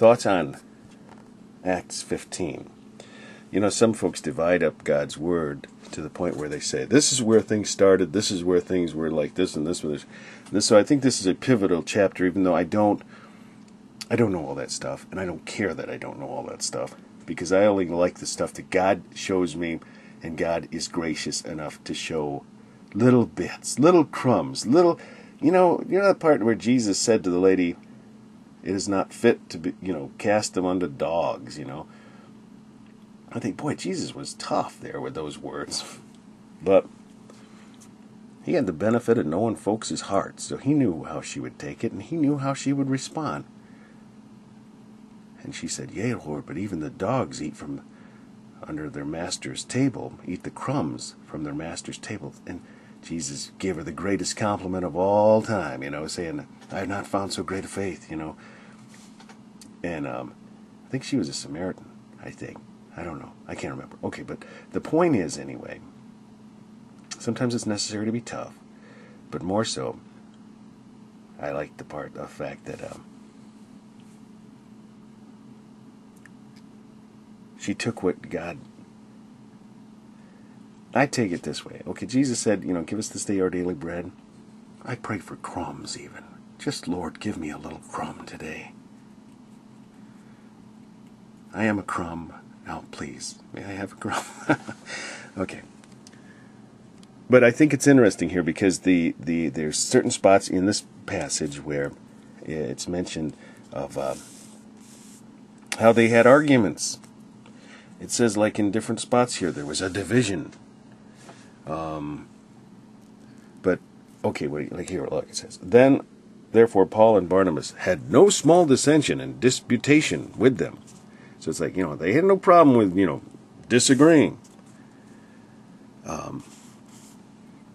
thoughts on Acts 15. You know, some folks divide up God's Word to the point where they say, this is where things started, this is where things were like this, and this was this. So I think this is a pivotal chapter, even though I don't know all that stuff, and I don't care that I don't know all that stuff, because I only like the stuff that God shows me, and God is gracious enough to show little bits, little crumbs, little, you know that part where Jesus said to the lady, it is not fit to be, cast them unto dogs, I think, boy, Jesus was tough there with those words. But he had the benefit of knowing folks' hearts, so he knew how she would take it, and he knew how she would respond. And she said, yea, Lord, but even the dogs eat from under their master's table, eat the crumbs from their master's table. And Jesus gave her the greatest compliment of all time, saying, I have not found so great a faith, And I think she was a Samaritan, I think. I don't know. I can't remember. Okay, but the point is, anyway, sometimes it's necessary to be tough, but more so, I like the fact that she took what God... I take it this way. Okay, Jesus said, give us this day our daily bread. I pray for crumbs even. Just, Lord, give me a little crumb today. I am a crumb. Now, please, may I have a crumb? Okay. But I think it's interesting here because there's certain spots in this passage where it's mentioned of how they had arguments. It says, like in different spots here, there was a division. But, okay, like here, look, it says, then, therefore, Paul and Barnabas had no small dissension and disputation with them. So it's like, they had no problem with, disagreeing.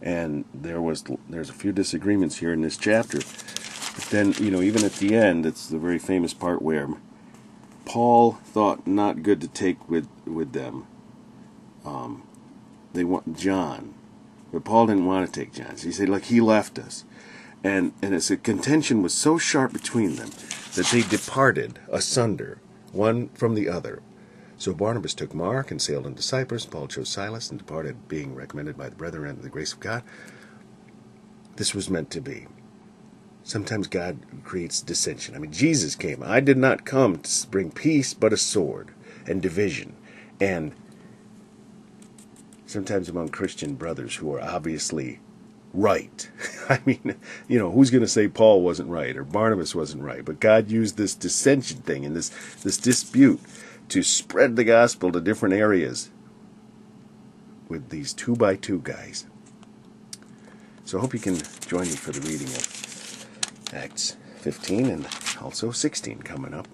And there's a few disagreements here in this chapter. But then, even at the end, it's the very famous part where Paul thought not good to take with them. They want John. But Paul didn't want to take John. So he said, he left us. And it's a contention was so sharp between them that they departed asunder, one from the other. So Barnabas took Mark and sailed into Cyprus. Paul chose Silas and departed, being recommended by the brethren and the grace of God. This was meant to be. Sometimes God creates dissension. I mean, Jesus came. I did not come to bring peace, but a sword and division. And sometimes among Christian brothers who are obviously right. I mean, who's going to say Paul wasn't right or Barnabas wasn't right? But God used this dissension thing and this dispute to spread the gospel to different areas with these 2x2 guys. So I hope you can join me for the reading of Acts 15 and also 16 coming up.